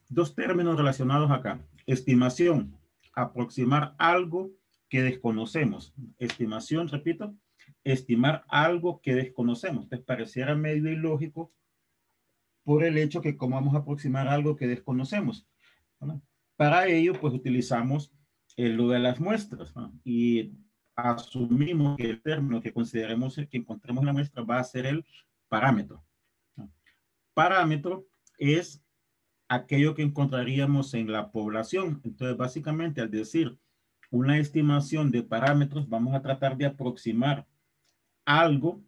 dos términos relacionados acá. Estimación, aproximar algo que desconocemos. Estimación, repito, estimar algo que desconocemos. Entonces pareciera medio ilógico por el hecho que cómo vamos a aproximar algo que desconocemos, ¿no? Para ello, pues utilizamos lo de las muestras, ¿no? Y asumimos que el término que consideremos, que encontremos en la muestra va a ser el parámetro, ¿no? Parámetro es aquello que encontraríamos en la población. Entonces, básicamente, al decir una estimación de parámetros, vamos a tratar de aproximar algo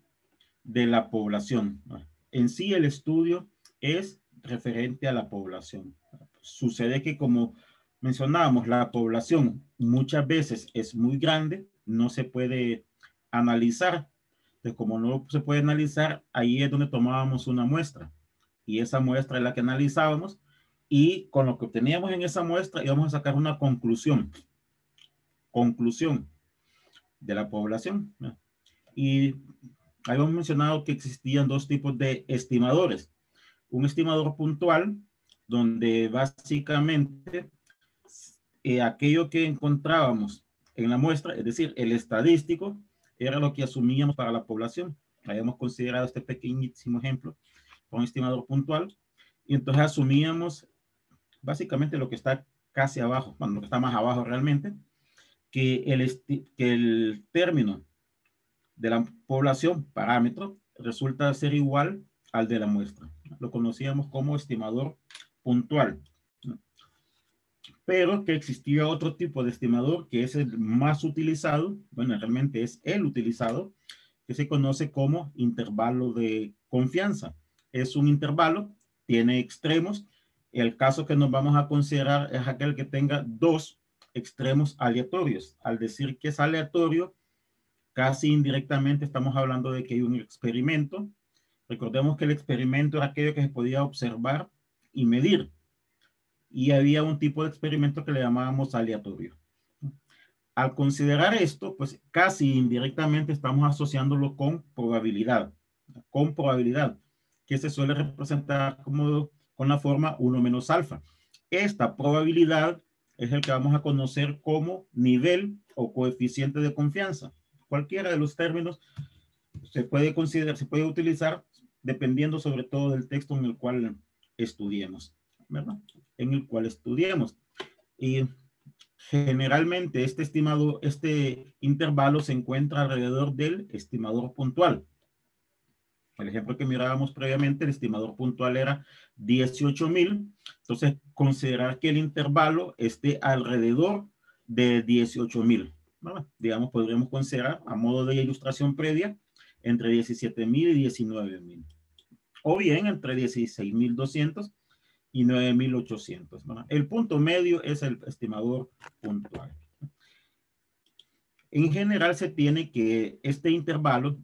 de la población, ¿no? En sí, el estudio es referente a la población. Sucede que, como mencionábamos, la población muchas veces es muy grande, no se puede analizar. Entonces, como no se puede analizar, ahí es donde tomábamos una muestra. Y esa muestra es la que analizábamos. Y con lo que obteníamos en esa muestra íbamos a sacar una conclusión de la población, ¿no? Y habíamos mencionado que existían dos tipos de estimadores. Un estimador puntual, donde básicamente aquello que encontrábamos en la muestra, es decir, el estadístico, era lo que asumíamos para la población. Habíamos considerado este pequeñísimo ejemplo con un estimador puntual, y entonces asumíamos básicamente lo que está casi abajo, bueno, lo que está más abajo realmente, que el término de la población, parámetro, resulta ser igual al de la muestra. Lo conocíamos como estimador puntual. Pero que existía otro tipo de estimador que es el más utilizado, bueno, realmente es el utilizado, que se conoce como intervalo de confianza. Es un intervalo, tiene extremos. El caso que nos vamos a considerar es aquel que tenga dos extremos aleatorios. Al decir que es aleatorio, casi indirectamente estamos hablando de que hay un experimento. Recordemos que el experimento era aquello que se podía observar y medir. Y había un tipo de experimento que le llamábamos aleatorio. Al considerar esto, pues casi indirectamente estamos asociándolo con probabilidad, que se suele representar como con la forma 1 menos alfa. Esta probabilidad es el que vamos a conocer como nivel o coeficiente de confianza. Cualquiera de los términos se puede considerar, se puede utilizar dependiendo sobre todo del texto en el cual estudiemos, ¿verdad? En el cual estudiemos. Y generalmente este intervalo se encuentra alrededor del estimador puntual. El ejemplo que mirábamos previamente, el estimador puntual era 18,000. Entonces, considerar que el intervalo esté alrededor de 18,000. ¿Vale? Digamos, podríamos considerar, a modo de ilustración previa, entre 17,000 y 19,000. O bien entre 16,200 y 9,800. ¿Verdad? El punto medio es el estimador puntual. En general se tiene que este intervalo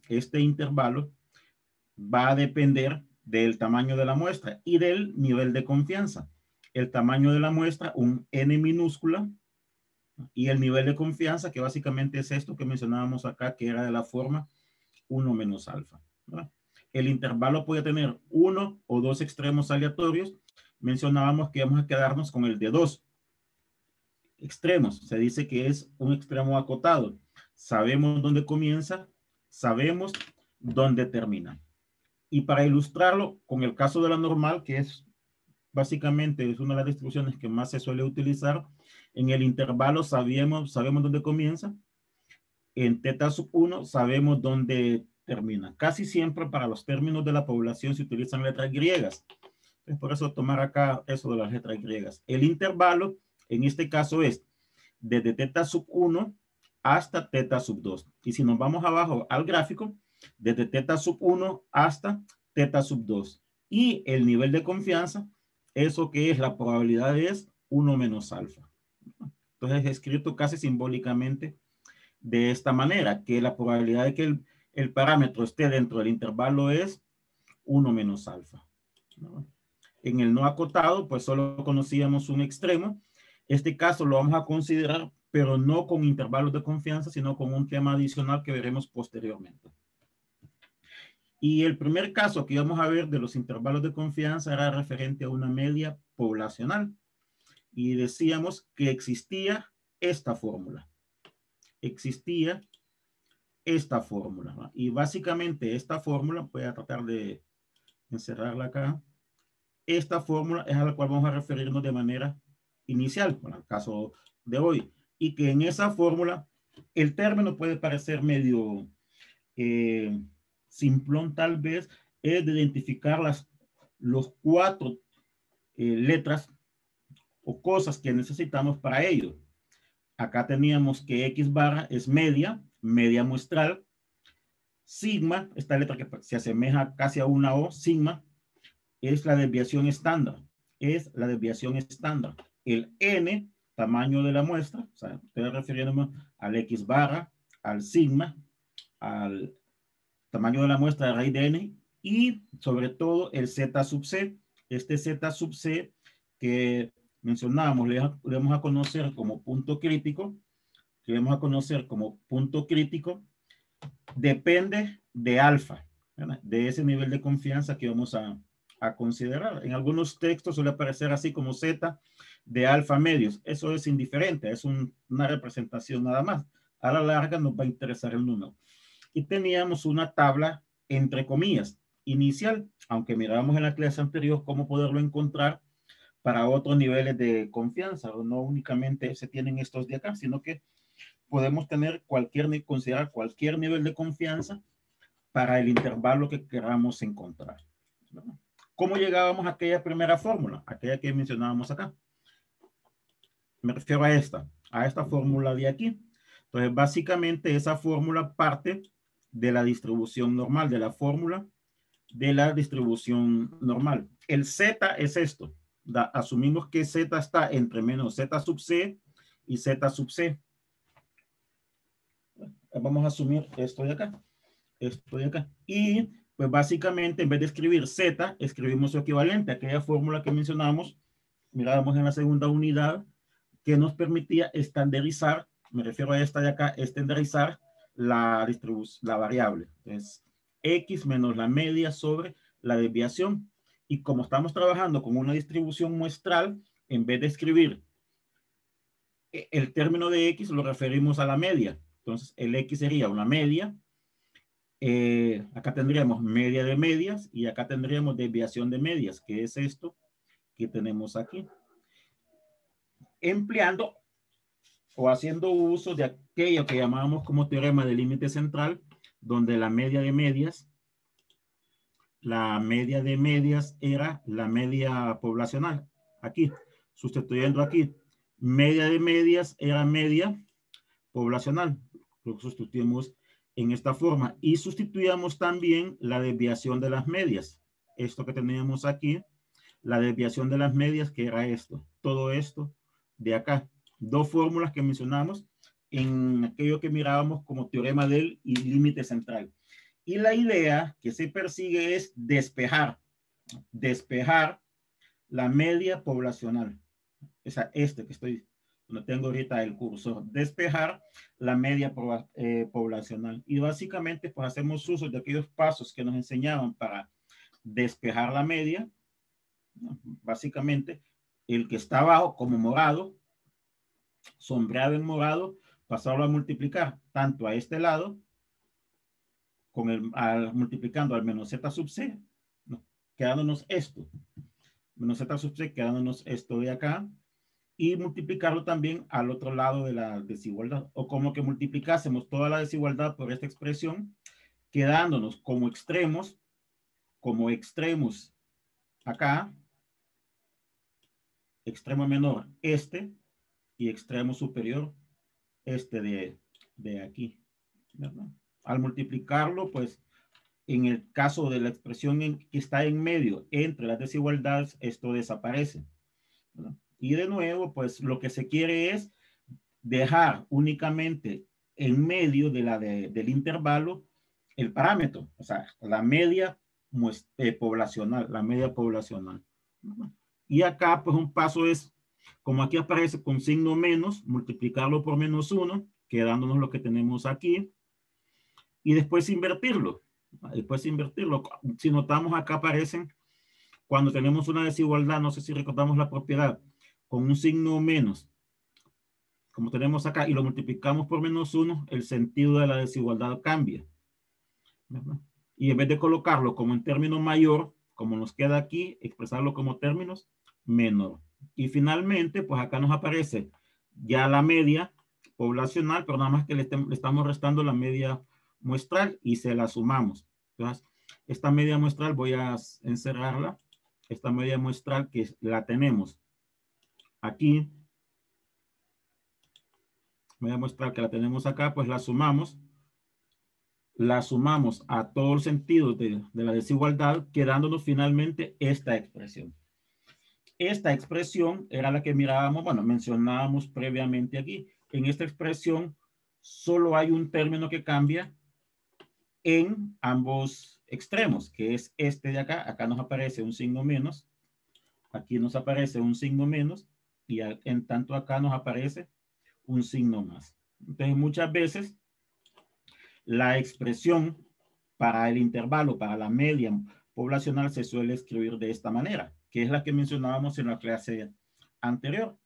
va a depender del tamaño de la muestra y del nivel de confianza. El tamaño de la muestra, un n minúscula, y el nivel de confianza, que básicamente es esto que mencionábamos acá, que era de la forma 1 menos alfa, ¿verdad? El intervalo puede tener uno o dos extremos aleatorios. Mencionábamos que vamos a quedarnos con el de dos extremos. Se dice que es un extremo acotado. Sabemos dónde comienza, sabemos dónde termina. Y para ilustrarlo con el caso de la normal, que es básicamente es una de las distribuciones que más se suele utilizar, en el intervalo sabemos dónde comienza, en teta sub 1 sabemos dónde termina. Casi siempre para los términos de la población se utilizan letras griegas. Es por eso tomar acá eso de las letras griegas. El intervalo en este caso es desde teta sub 1 hasta teta sub 2. Y si nos vamos abajo al gráfico, desde teta sub 1 hasta teta sub 2. Y el nivel de confianza, eso que es la probabilidad es 1 menos alfa. Entonces es escrito casi simbólicamente de esta manera, que la probabilidad de que el parámetro esté dentro del intervalo es 1 menos alfa. En el no acotado, pues solo conocíamos un extremo. Este caso lo vamos a considerar, pero no con intervalos de confianza, sino con un tema adicional que veremos posteriormente. Y el primer caso que íbamos a ver de los intervalos de confianza era referente a una media poblacional. Y decíamos que existía esta fórmula. Existía esta fórmula, ¿va? Y básicamente esta fórmula, voy a tratar de encerrarla acá. Esta fórmula es a la cual vamos a referirnos de manera inicial, en el caso de hoy. Y que en esa fórmula el término puede parecer medio simplón tal vez, es de identificar los cuatro letras o cosas que necesitamos para ello. Acá teníamos que X barra es media, media muestral. Sigma, esta letra que se asemeja casi a una O, sigma, es la desviación estándar. Es la desviación estándar. El N, tamaño de la muestra, o sea, estoy refiriéndome al X barra, al sigma, al tamaño de la muestra de raíz de N, y sobre todo el Z sub C. Este Z sub C que mencionábamos, le vamos a conocer como punto crítico, que vamos a conocer como punto crítico, depende de alfa, ¿verdad? De ese nivel de confianza que vamos a considerar. En algunos textos suele aparecer así como Z de alfa medios. Eso es indiferente, es una representación nada más. A la larga nos va a interesar el número. Y teníamos una tabla, entre comillas, inicial, aunque mirábamos en la clase anterior cómo poderlo encontrar para otros niveles de confianza, o no únicamente se tienen estos de acá, sino que podemos tener considerar cualquier nivel de confianza para el intervalo que queramos encontrar. ¿Cómo llegábamos a aquella primera fórmula? Aquella que mencionábamos acá. Me refiero a esta fórmula de aquí. Entonces, básicamente esa fórmula parte de la distribución normal, de la fórmula de la distribución normal. El Z es esto. Asumimos que Z está entre menos Z sub C y Z sub C. Vamos a asumir esto de acá. Esto de acá. Y pues básicamente en vez de escribir Z, escribimos su equivalente, aquella fórmula que mencionamos, mirábamos en la segunda unidad, que nos permitía estandarizar, me refiero a esta de acá, estandarizar la variable. Entonces, X menos la media sobre la desviación. Y como estamos trabajando con una distribución muestral, en vez de escribir el término de X, lo referimos a la media. Entonces, el X sería una media. Acá tendríamos media de medias y acá tendríamos desviación de medias, que es esto que tenemos aquí. Empleando o haciendo uso de aquello que llamábamos como teorema del límite central, donde la media de medias era la media poblacional. Aquí, sustituyendo aquí, media de medias era media poblacional. Lo sustituimos en esta forma y sustituíamos también la desviación de las medias. Esto que teníamos aquí, la desviación de las medias, que era esto, todo esto de acá. Dos fórmulas que mencionamos en aquello que mirábamos como teorema del límite central. Y la idea que se persigue es despejar la media poblacional. O sea, que no tengo ahorita el cursor, despejar la media poblacional. Y básicamente, pues hacemos uso de aquellos pasos que nos enseñaban para despejar la media. Básicamente, el que está abajo como morado, sombreado en morado, pasarlo a multiplicar tanto a este lado, multiplicando al menos z sub c, ¿no? Quedándonos esto, menos z sub c, quedándonos esto de acá, y multiplicarlo también al otro lado de la desigualdad, o como que multiplicásemos toda la desigualdad por esta expresión, quedándonos como extremos acá, extremo menor este, y extremo superior este de aquí, ¿verdad? Al multiplicarlo, pues, en el caso de la expresión que está en medio entre las desigualdades, esto desaparece, ¿verdad? Y de nuevo, pues lo que se quiere es dejar únicamente en medio del intervalo el parámetro, o sea, la media poblacional, la media poblacional. Y acá, pues un paso es, como aquí aparece con signo menos, multiplicarlo por menos 1, quedándonos lo que tenemos aquí, y después invertirlo. Y puedes invertirlo. Si notamos acá aparecen, cuando tenemos una desigualdad, no sé si recordamos la propiedad, con un signo menos, como tenemos acá, y lo multiplicamos por -1, el sentido de la desigualdad cambia, ¿verdad? Y en vez de colocarlo como en término mayor, como nos queda aquí, expresarlo como términos menor. Y finalmente, pues acá nos aparece ya la media poblacional, pero nada más que le estamos restando la media muestral y se la sumamos. Entonces, esta media muestral voy a encerrarla. Esta media muestral que la tenemos aquí, media muestral que la tenemos acá, pues la sumamos a todo el sentido de la desigualdad, quedándonos finalmente esta expresión. Esta expresión era la que mirábamos, bueno, mencionábamos previamente aquí. En esta expresión solo hay un término que cambia en ambos extremos, que es este de acá. Acá nos aparece un signo menos, aquí nos aparece un signo menos, y en tanto acá nos aparece un signo más. Entonces, muchas veces la expresión para el intervalo, para la media poblacional, se suele escribir de esta manera, que es la que mencionábamos en la clase anterior.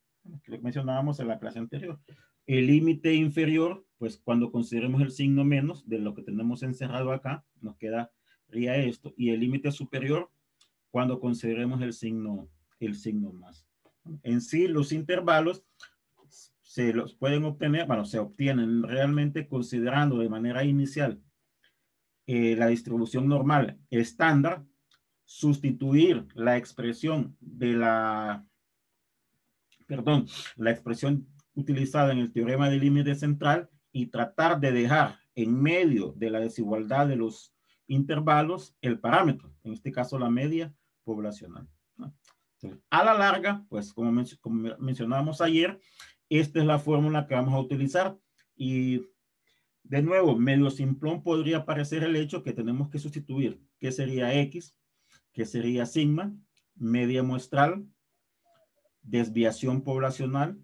El límite inferior, pues cuando consideremos el signo menos de lo que tenemos encerrado acá, nos quedaría esto. Y el límite superior, cuando consideremos el signo más. En sí, los intervalos se los pueden obtener, bueno, se obtienen realmente considerando de manera inicial la distribución normal estándar, sustituir la expresión de la expresión utilizada en el teorema del límite central y tratar de dejar en medio de la desigualdad de los intervalos el parámetro, en este caso la media poblacional. A la larga, pues como mencionábamos ayer, esta es la fórmula que vamos a utilizar. Y de nuevo, medio simplón podría parecer el hecho que tenemos que sustituir. ¿Qué sería X? ¿Qué sería sigma? Media muestral, desviación poblacional,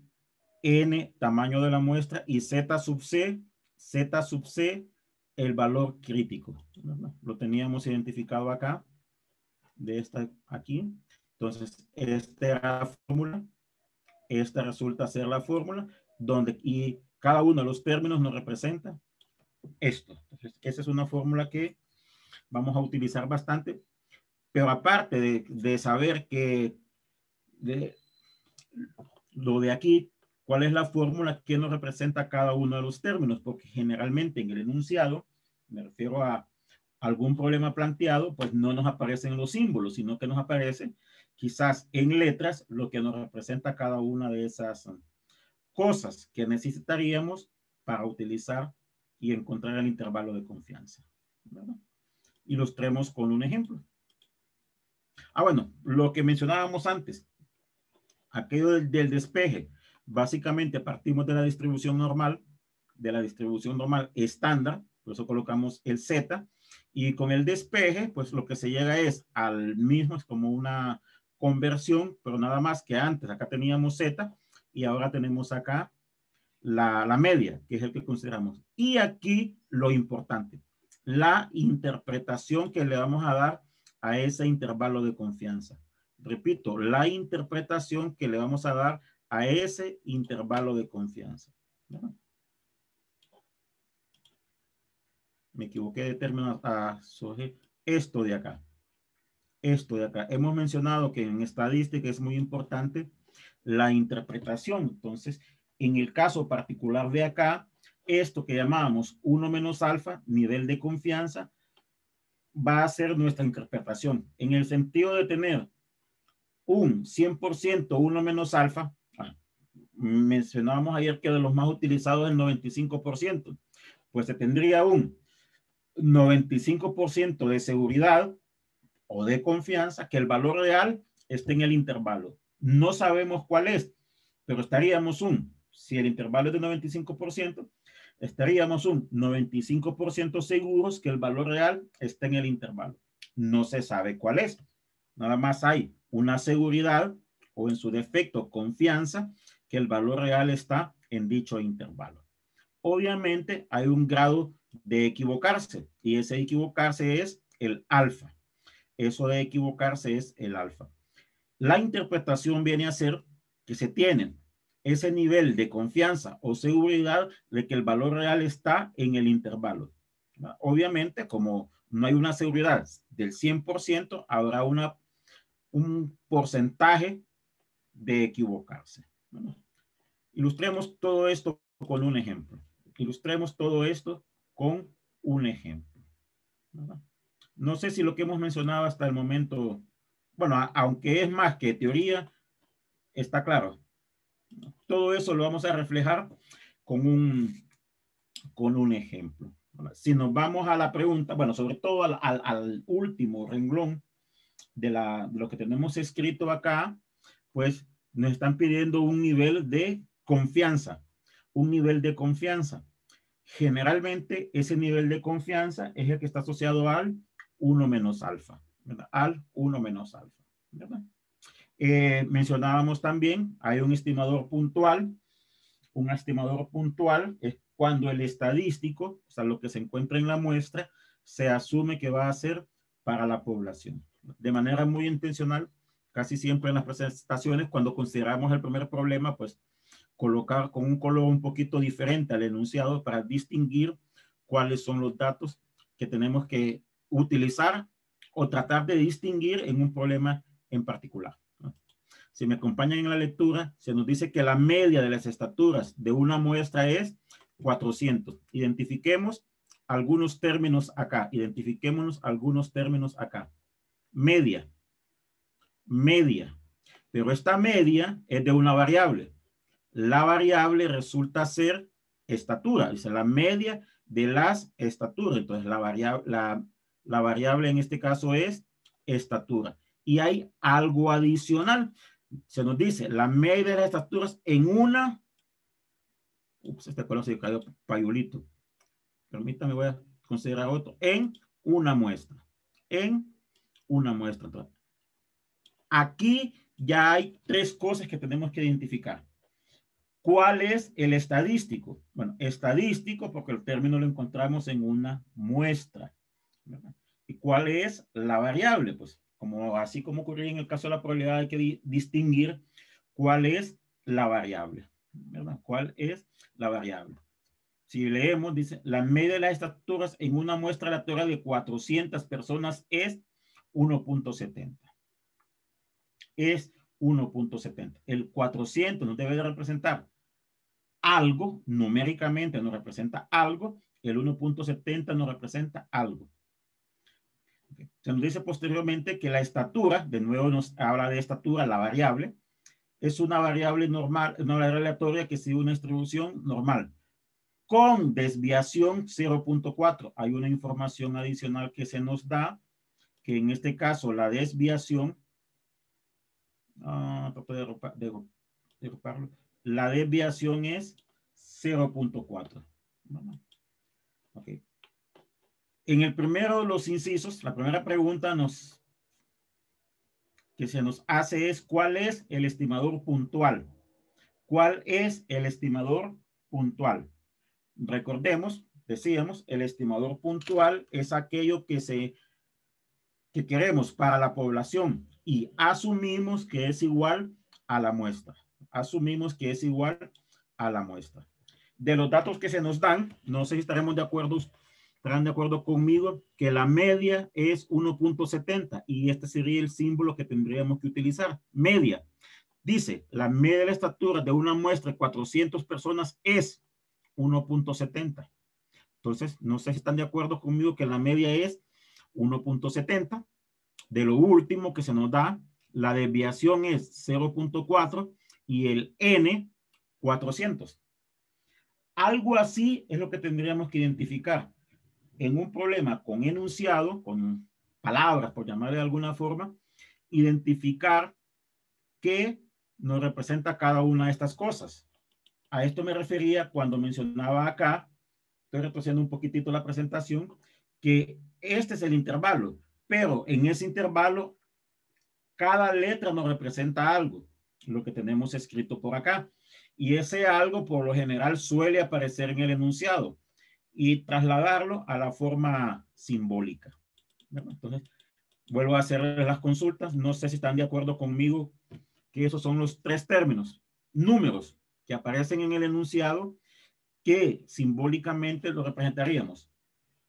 N, tamaño de la muestra, y Z sub C, el valor crítico. Lo teníamos identificado acá, de esta aquí. Entonces, esta era la fórmula. Esta resulta ser la fórmula, y cada uno de los términos nos representa esto. Entonces, esa es una fórmula que vamos a utilizar bastante, pero aparte de saber que lo de aquí, cuál es la fórmula que nos representa cada uno de los términos, porque generalmente en el enunciado, me refiero a algún problema planteado, pues no nos aparecen los símbolos, sino que nos aparece quizás en letras lo que nos representa cada una de esas cosas que necesitaríamos para utilizar y encontrar el intervalo de confianza, ¿verdad? Ilustremos con un ejemplo. Bueno, lo que mencionábamos antes, aquello del despeje, básicamente partimos de la distribución normal estándar, por eso colocamos el Z, y con el despeje, pues lo que se llega es al mismo, es como una conversión, pero nada más que antes, acá teníamos Z, y ahora tenemos acá la media, que es el que consideramos. Y aquí lo importante, la interpretación que le vamos a dar a ese intervalo de confianza. Repito, la interpretación que le vamos a dar a ese intervalo de confianza. ¿Verdad? Me equivoqué de término sobre esto de acá. Esto de acá. Hemos mencionado que en estadística es muy importante la interpretación. Entonces, en el caso particular de acá, esto que llamamos 1 menos alfa, nivel de confianza, va a ser nuestra interpretación. En el sentido de tener un 100% 1 menos alfa, mencionábamos ayer que de los más utilizados el 95%, pues se tendría un 95% de seguridad o de confianza que el valor real esté en el intervalo. No sabemos cuál es, pero estaríamos si el intervalo es de 95%, estaríamos un 95% seguros que el valor real está en el intervalo. No se sabe cuál es. Nada más hay una seguridad o en su defecto confianza que el valor real está en dicho intervalo. Obviamente hay un grado de equivocarse, y ese equivocarse es el alfa. Eso de equivocarse es el alfa. La interpretación viene a ser que se tiene ese nivel de confianza o seguridad de que el valor real está en el intervalo. Obviamente, como no hay una seguridad del 100%, habrá un porcentaje de equivocarse. Ilustremos todo esto con un ejemplo. Ilustremos todo esto con un ejemplo. No sé si lo que hemos mencionado hasta el momento, bueno, aunque es más que teoría, está claro. Todo eso lo vamos a reflejar con un ejemplo. Si nos vamos a la pregunta, bueno, sobre todo al último renglón de lo que tenemos escrito acá, pues nos están pidiendo un nivel de confianza. Un nivel de confianza. Generalmente ese nivel de confianza es el que está asociado al 1 menos alfa, ¿verdad? Al 1 menos alfa, ¿verdad? Mencionábamos también, hay un estimador puntual. Un estimador puntual es cuando el estadístico, o sea, lo que se encuentra en la muestra, se asume que va a ser para la población. De manera muy intencional, casi siempre en las presentaciones, cuando consideramos el primer problema, pues colocar con un color un poquito diferente al enunciado para distinguir cuáles son los datos que tenemos que utilizar o tratar de distinguir en un problema en particular. Si me acompañan en la lectura, se nos dice que la media de las estaturas de una muestra es 400. Identifiquemos algunos términos acá. Identifiquémonos algunos términos acá. Media. Media. Pero esta media es de una variable. La variable resulta ser estatura. Dice la media de las estaturas. Entonces la variable en este caso es estatura. Y hay algo adicional. Se nos dice la media de las estaturas en una. Este color se cayó payulito. Permítame, voy a considerar otro. En una muestra. En una muestra. Entonces, aquí ya hay tres cosas que tenemos que identificar. ¿Cuál es el estadístico? Bueno, estadístico porque el término lo encontramos en una muestra, ¿verdad? ¿Y cuál es la variable? Pues así como ocurría en el caso de la probabilidad, hay que distinguir cuál es la variable, ¿verdad? ¿Cuál es la variable? Si leemos, dice, la media de las estaturas en una muestra aleatoria de 400 personas es 1.70. Es 1.70. El 400 nos debe de representar algo, numéricamente nos representa algo, el 1.70 nos representa algo. Okay. Se nos dice posteriormente que la estatura, de nuevo nos habla de estatura, la variable, es una variable normal, una variable aleatoria que sigue una distribución normal, con desviación 0.4. Hay una información adicional que se nos da, que en este caso la desviación, la desviación es 0.4. Okay. En el primero de los incisos, la primera pregunta que se nos hace es ¿cuál es el estimador puntual? ¿Cuál es el estimador puntual? Recordemos, decíamos, el estimador puntual es aquello que queremos para la población y asumimos que es igual a la muestra. Asumimos que es igual a la muestra. De los datos que se nos dan, no sé si estarán de acuerdo conmigo que la media es 1.70 y este sería el símbolo que tendríamos que utilizar. Media. Dice, la media de la estatura de una muestra de 400 personas es 1.70. Entonces, no sé si están de acuerdo conmigo que la media es 1.70. De lo último que se nos da, la desviación es 0.4 y el N, 400. Algo así es lo que tendríamos que identificar. En un problema con enunciado, con palabras, por llamarle de alguna forma, identificar qué nos representa cada una de estas cosas. A esto me refería cuando mencionaba acá, estoy retrocediendo un poquitito la presentación, que este es el intervalo, pero en ese intervalo cada letra nos representa algo, lo que tenemos escrito por acá. Y ese algo por lo general suele aparecer en el enunciado. y trasladarlo a la forma simbólica. ¿Verdad? Entonces, vuelvo a hacer las consultas. No sé si están de acuerdo conmigo que esos son los tres términos, números que aparecen en el enunciado que simbólicamente lo representaríamos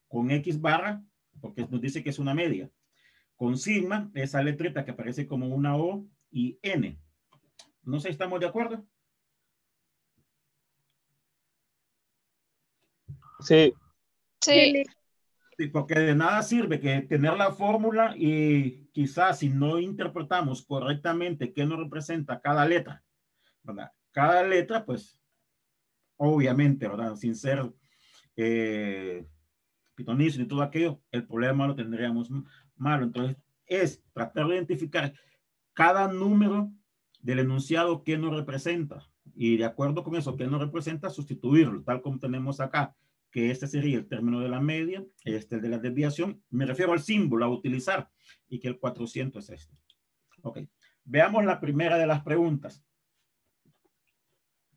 con X barra, porque nos dice que es una media, con sigma, esa letrita que aparece como una O, y N. No sé si estamos de acuerdo. Sí. Sí. Sí, porque de nada sirve que tener la fórmula y quizás si no interpretamos correctamente qué nos representa cada letra, ¿verdad? Cada letra, pues, obviamente, ¿verdad? Sin ser pitonizo y todo aquello, el problema lo tendríamos malo. Entonces, es tratar de identificar cada número del enunciado que nos representa y de acuerdo con eso que nos representa, sustituirlo, tal como tenemos acá, que este sería el término de la media, este el de la desviación, me refiero al símbolo a utilizar y que el 400 es este. Ok, veamos la primera de las preguntas.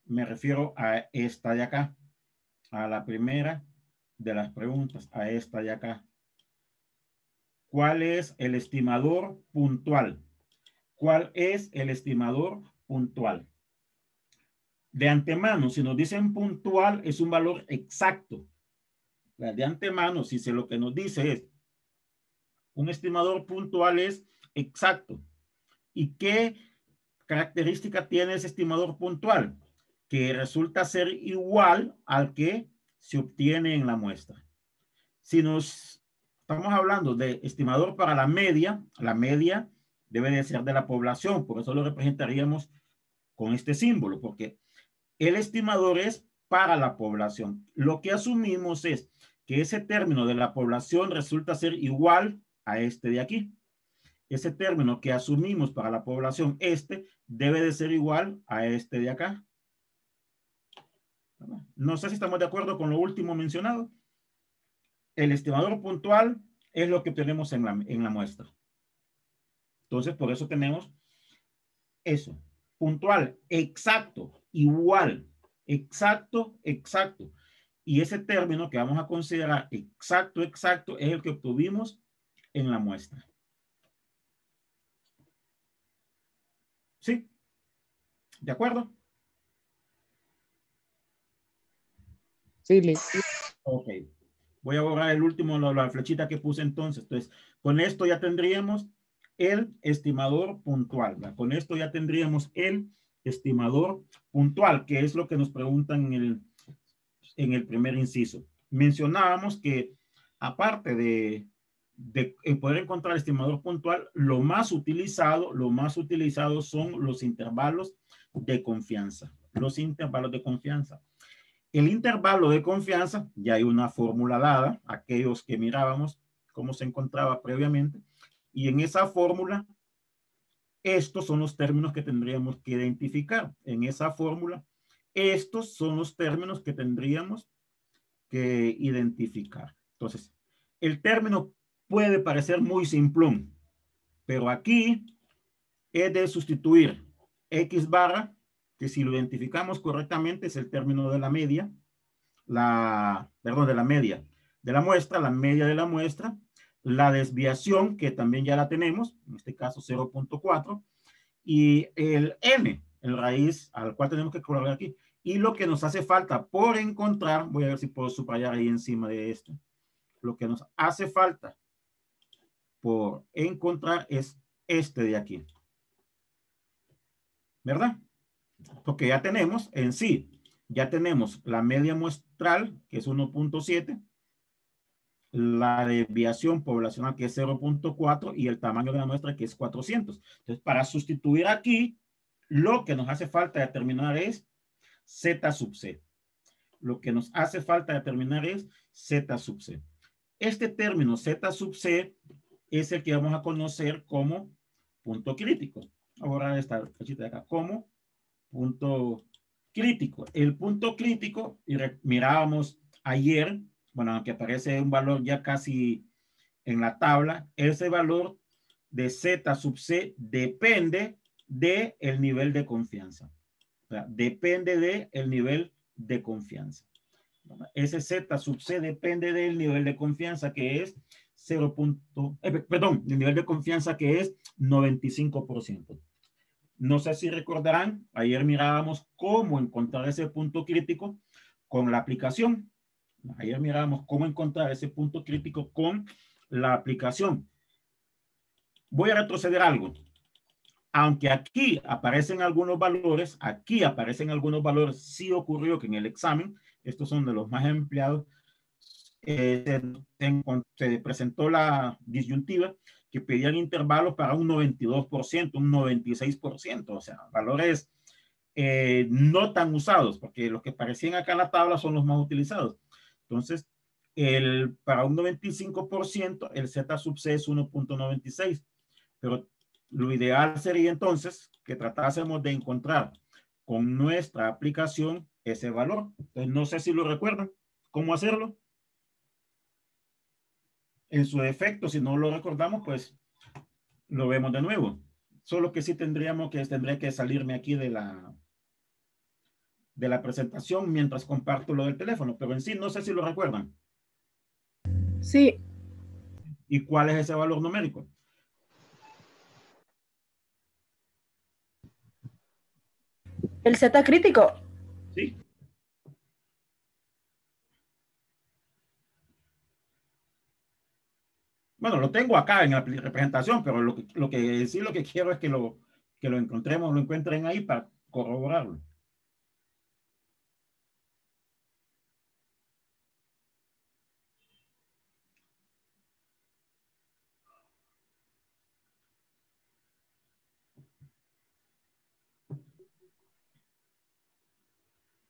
Me refiero a esta de acá, a la primera de las preguntas, a esta de acá. ¿Cuál es el estimador puntual? ¿Cuál es el estimador puntual? De antemano, si nos dicen puntual, es un valor exacto. De antemano, si lo que nos dice es un estimador puntual es exacto. ¿Y qué característica tiene ese estimador puntual? Que resulta ser igual al que se obtiene en la muestra. Si nos estamos hablando de estimador para la media debe de ser de la población, por eso lo representaríamos con este símbolo, porque el estimador es para la población. Lo que asumimos es que ese término de la población resulta ser igual a este de aquí. Ese término que asumimos para la población, este, debe de ser igual a este de acá. No sé si estamos de acuerdo con lo último mencionado. El estimador puntual es lo que tenemos en la muestra. Entonces, por eso tenemos eso. Puntual, exacto, igual, exacto, exacto. Y ese término que vamos a considerar exacto, exacto, es el que obtuvimos en la muestra. ¿Sí? ¿De acuerdo? Sí, ok. Voy a borrar el último, la flechita que puse entonces. Entonces, con esto ya tendríamos el estimador puntual. ¿verdad? Con esto ya tendríamos el estimador puntual, que es lo que nos preguntan en el primer inciso. Mencionábamos que aparte de poder encontrar el estimador puntual, lo más utilizado son los intervalos de confianza. Los intervalos de confianza. El intervalo de confianza, ya hay una fórmula dada, aquellos que mirábamos cómo se encontraba previamente, y en esa fórmula, estos son los términos que tendríamos que identificar. En esa fórmula, estos son los términos que tendríamos que identificar. Entonces, el término puede parecer muy simplón, pero aquí es de sustituir X barra, que si lo identificamos correctamente es el término de la media, de la media de la muestra, la media de la muestra, la desviación, que también ya la tenemos, en este caso 0.4, y el n, el raíz al cual tenemos que colocar aquí. Y lo que nos hace falta por encontrar, voy a ver si puedo subrayar ahí encima de esto, lo que nos hace falta por encontrar es este de aquí. ¿Verdad? Porque ya tenemos en sí, ya tenemos la media muestral, que es 1.7, la desviación poblacional, que es 0.4, y el tamaño de la muestra, que es 400. Entonces, para sustituir aquí, lo que nos hace falta determinar es Z sub C. Lo que nos hace falta determinar es Z sub C. Este término Z sub C es el que vamos a conocer como punto crítico. Ahora esta flechita de acá, como punto crítico. El punto crítico, y mirábamos ayer, bueno, aunque aparece un valor ya casi en la tabla, ese valor de Z sub C depende del nivel de confianza. O sea, depende del nivel de confianza. Ese Z sub C depende del nivel de confianza que es 0. Perdón, el nivel de confianza que es 95%. No sé si recordarán, ayer mirábamos cómo encontrar ese punto crítico con la aplicación. Ayer mirábamos cómo encontrar ese punto crítico con la aplicación. Voy a retroceder algo. Aunque aquí aparecen algunos valores, sí ocurrió que en el examen, estos son de los más empleados, se presentó la disyuntiva que pedían intervalos para un 92%, un 96%, o sea, valores no tan usados, porque los que aparecían acá en la tabla son los más utilizados. Entonces, para un 95%, el Z sub C es 1.96, pero lo ideal sería entonces que tratásemos de encontrar con nuestra aplicación ese valor. Entonces, no sé si lo recuerdan. ¿Cómo hacerlo? En su defecto, si no lo recordamos, pues lo vemos de nuevo. Solo que sí tendría que salirme aquí de la presentación mientras comparto lo del teléfono, pero en sí no sé si lo recuerdan. Sí. ¿Y cuál es ese valor numérico? El Z crítico. Sí. Bueno, lo tengo acá en la representación, pero lo que quiero es que lo encontremos, lo encuentren ahí para corroborarlo.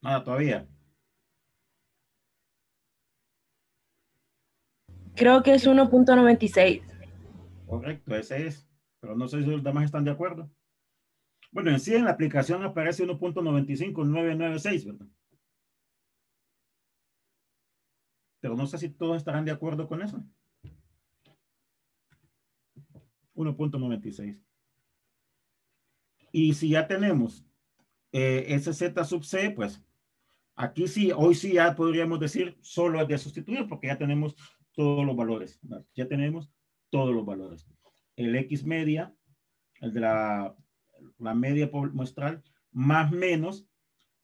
Nada, todavía. Creo que es 1.96. Correcto, ese es. Pero no sé si los demás están de acuerdo. Bueno, en sí en la aplicación aparece 1.95996, ¿verdad? Pero no sé si todos estarán de acuerdo con eso. 1.96. Y si ya tenemos ese Z sub C, pues aquí sí, hoy sí ya podríamos decir solo es de sustituir porque ya tenemos todos los valores. Ya tenemos todos los valores. El X media, el de la media muestral, más menos,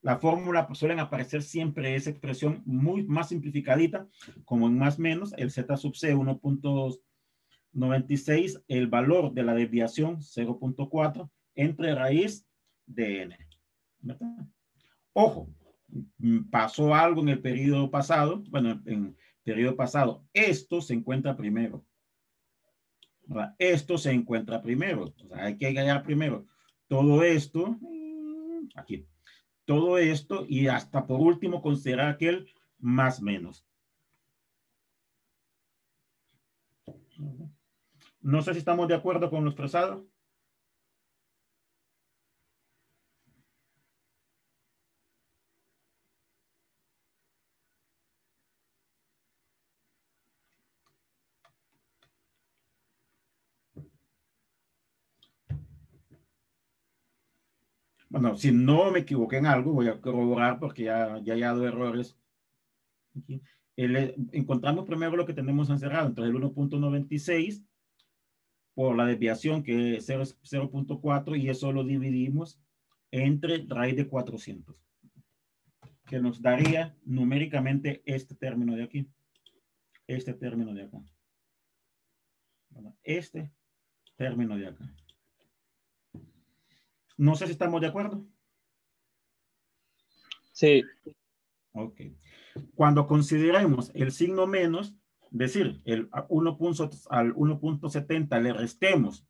la fórmula pues, suelen aparecer siempre esa expresión muy más simplificadita, como en más menos, el Z sub C 1.96, el valor de la desviación 0.4 entre raíz de n. ¿Verdad? Ojo, pasó algo en el periodo pasado, bueno, en el periodo pasado, esto se encuentra primero. ¿Verdad? Esto se encuentra primero, o sea, hay que hallar primero todo esto, aquí, todo esto y hasta por último considerar aquel más menos. No sé si estamos de acuerdo con lo expresado. Bueno, si no me equivoqué en algo, voy a corroborar porque ya he dado errores. Aquí. Encontramos primero lo que tenemos encerrado, entonces el 1.96 por la desviación que es 0.4 y eso lo dividimos entre raíz de 400, que nos daría numéricamente este término de aquí, este término de acá, este término de acá. No sé si estamos de acuerdo. Sí. Ok. Cuando consideremos el signo menos, es decir, al 1.70 le restemos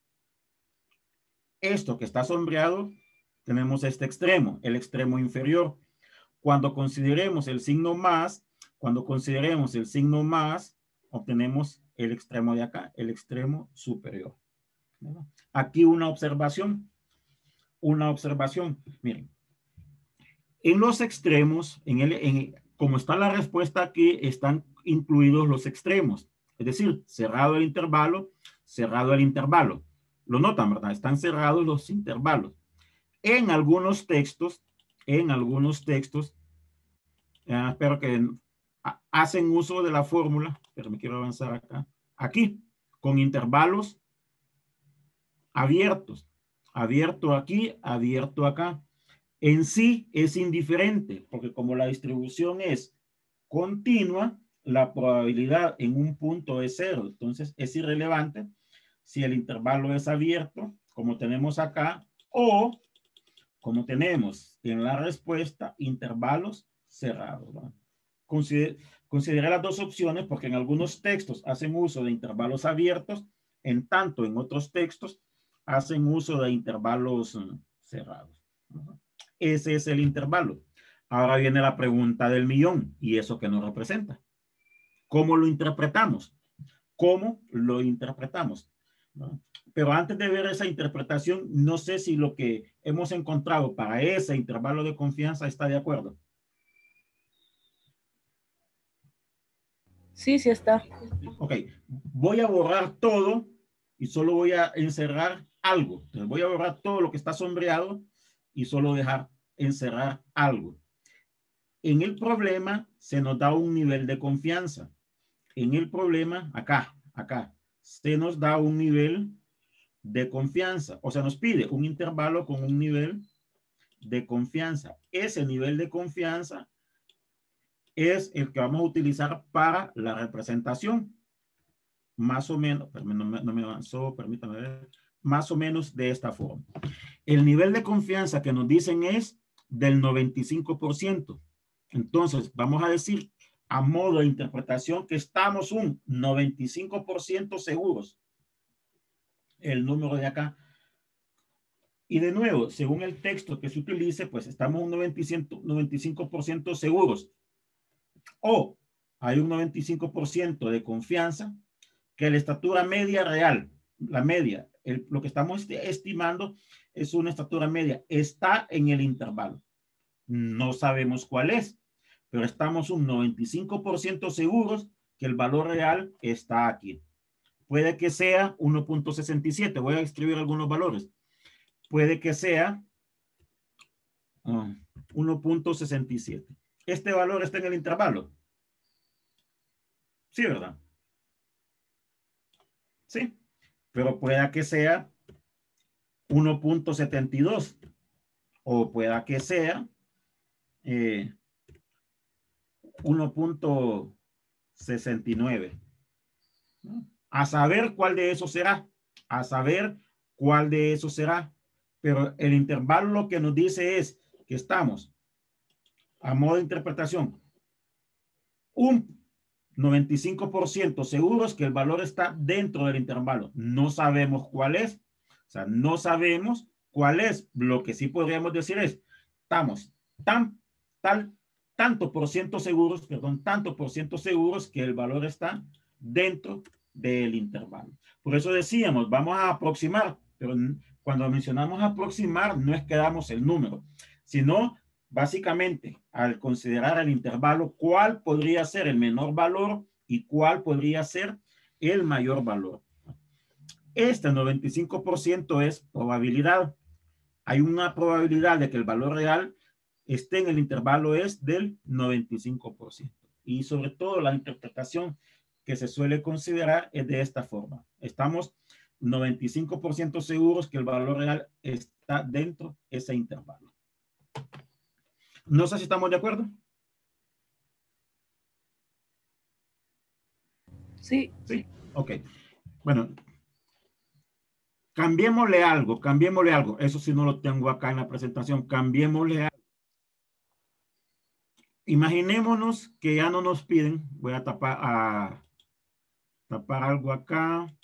esto que está sombreado, tenemos este extremo, el extremo inferior. Cuando consideremos el signo más, obtenemos el extremo de acá, el extremo superior. Aquí una observación. Miren, en los extremos, como está la respuesta aquí, están incluidos los extremos. Es decir, cerrado el intervalo, cerrado el intervalo. Lo notan, ¿verdad? Están cerrados los intervalos. En algunos textos, espero que hacen uso de la fórmula, pero me quiero avanzar acá, aquí, con intervalos abiertos, abierto aquí, abierto acá. En sí es indiferente, porque como la distribución es continua, la probabilidad en un punto es cero. Entonces es irrelevante si el intervalo es abierto, como tenemos acá, o como tenemos en la respuesta, intervalos cerrados. Considera las dos opciones porque en algunos textos hacen uso de intervalos abiertos, en tanto en otros textos hacen uso de intervalos cerrados. Ese es el intervalo. Ahora viene la pregunta del millón. ¿Y eso qué nos representa? ¿Cómo lo interpretamos? ¿Cómo lo interpretamos? ¿No? Pero antes de ver esa interpretación, no sé si lo que hemos encontrado para ese intervalo de confianza está de acuerdo. Sí, sí está. Ok, voy a borrar todo y solo voy a encerrar algo. Entonces voy a borrar todo lo que está sombreado y solo dejar encerrar algo. En el problema se nos da un nivel de confianza. En el problema, acá, se nos da un nivel de confianza. O sea, nos pide un intervalo con un nivel de confianza. Ese nivel de confianza es el que vamos a utilizar para la representación. Más o menos, no me avanzó, permítame ver, más o menos de esta forma. El nivel de confianza que nos dicen es del 95%. Entonces, vamos a decir a modo de interpretación que estamos un 95% seguros. El número de acá. Y de nuevo, según el texto que se utilice, pues estamos un 95% seguros. O hay un 95% de confianza que la estatura media real, la media, lo que estamos estimando es una estatura media, está en el intervalo. No sabemos cuál es, pero estamos un 95% seguros que el valor real está aquí. Puede que sea 1.67. Voy a escribir algunos valores. Puede que sea 1.67. Este valor está en el intervalo. Sí, ¿verdad? Sí. Pero pueda que sea 1.72 o pueda que sea 1.69. A saber cuál de esos será. A saber cuál de esos será. Pero el intervalo lo que nos dice es que estamos, a modo de interpretación, un 95% seguros que el valor está dentro del intervalo. No sabemos cuál es. O sea, no sabemos cuál es. Lo que sí podríamos decir es, estamos tanto por ciento seguros, perdón, tanto por ciento seguros que el valor está dentro del intervalo. Por eso decíamos, vamos a aproximar, pero cuando mencionamos aproximar no es que damos el número, sino básicamente al considerar el intervalo, cuál podría ser el menor valor y cuál podría ser el mayor valor. Este 95% es probabilidad. Hay una probabilidad de que el valor real esté en el intervalo es del 95%. Y sobre todo la interpretación que se suele considerar es de esta forma. Estamos 95% seguros que el valor real está dentro de ese intervalo. No sé si estamos de acuerdo. Sí. Sí, ok. Bueno, cambiémosle algo, cambiémosle algo. Eso sí no lo tengo acá en la presentación. Cambiémosle algo. Imaginémonos que ya no nos piden. Voy a tapar algo acá.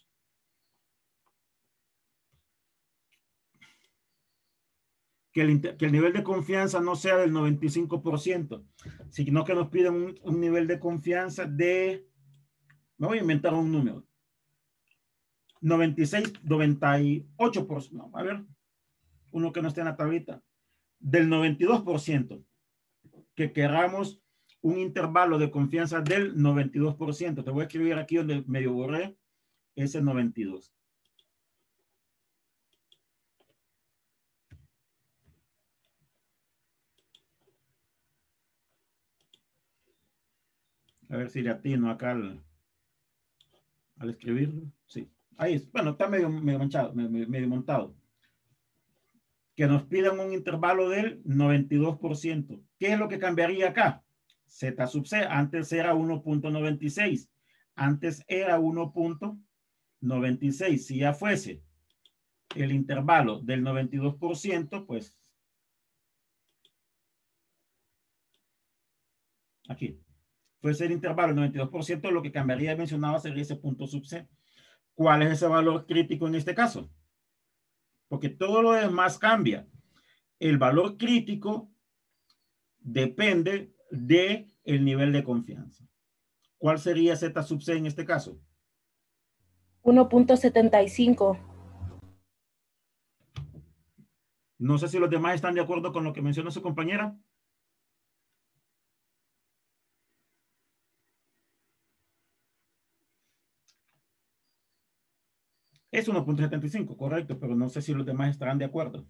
Que el nivel de confianza no sea del 95%, sino que nos piden un nivel de confianza de, me voy a inventar un número, 96, 98%, no, a ver, uno que no esté en la tablita, del 92%, que queramos un intervalo de confianza del 92%. Te voy a escribir aquí donde medio borré ese 92. A ver si le atino acá al escribirlo. Sí. Ahí es. Bueno, está medio manchado, medio montado. Que nos pidan un intervalo del 92%. ¿Qué es lo que cambiaría acá? Z sub C. Antes era 1.96. Antes era 1.96. Si ya fuese el intervalo del 92%, pues aquí. Fuese el intervalo del 92%, lo que cambiaría mencionado sería ese punto sub C. ¿Cuál es ese valor crítico en este caso? Porque todo lo demás cambia. El valor crítico depende del nivel de confianza. ¿Cuál sería Z sub C en este caso? 1.75. No sé si los demás están de acuerdo con lo que menciona su compañera. Es 1.75, correcto, pero no sé si los demás estarán de acuerdo.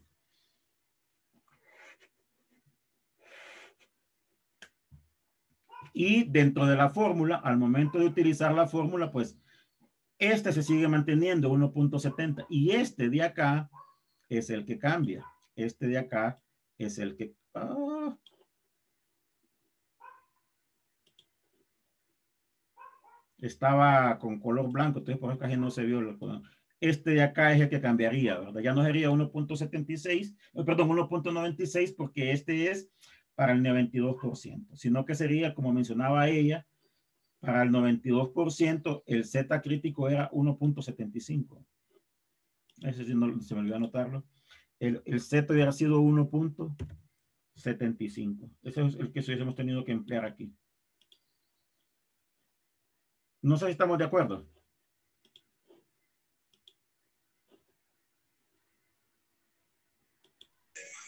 Y dentro de la fórmula, al momento de utilizar la fórmula, pues este se sigue manteniendo 1.70 y este de acá es el que cambia. Este de acá es el que... estaba con color blanco, entonces por eso casi no se vio. Este de acá es el que cambiaría, ¿verdad? Ya no sería 1.76, perdón, 1.96 porque este es para el 92%, sino que sería, como mencionaba ella, para el 92%, el Z crítico era 1.75. Ese sí no, se me olvidó anotarlo. El Z hubiera sido 1.75. Ese es el que hemos tenido que emplear aquí. No sé si estamos de acuerdo.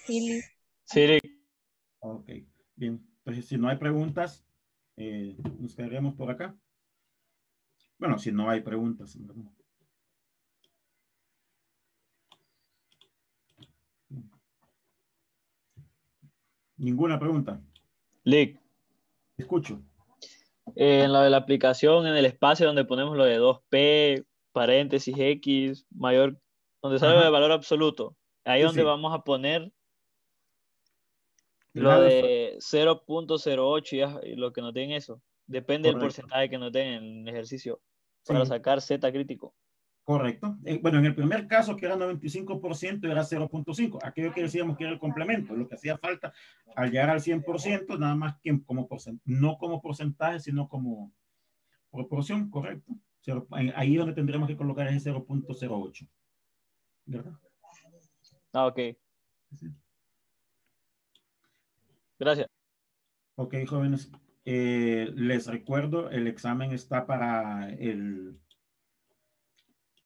Sí. Ok, bien. Entonces, si no hay preguntas, nos quedaremos por acá. Bueno, si no hay preguntas, ¿verdad? Ninguna pregunta. Lick. Escucho. En lo de la aplicación, en el espacio donde ponemos lo de 2P, paréntesis X, mayor, donde sale el valor absoluto, ahí Sí, donde sí. vamos a poner El lo alfa. de 0.08 y lo que nos den eso. Depende del Correcto. porcentaje que nos den en el ejercicio para Sí, sacar Z crítico. correcto. Bueno, en el primer caso, que era 95%, era 0.5. Aquello que decíamos que era el complemento, lo que hacía falta al llegar al 100%, nada más que como porcentaje, no como porcentaje, sino como proporción, correcto. Ahí es donde tendremos que colocar ese 0.08. ¿Verdad? Ah, ok. Sí. Gracias. Ok, jóvenes. Les recuerdo, el examen está para el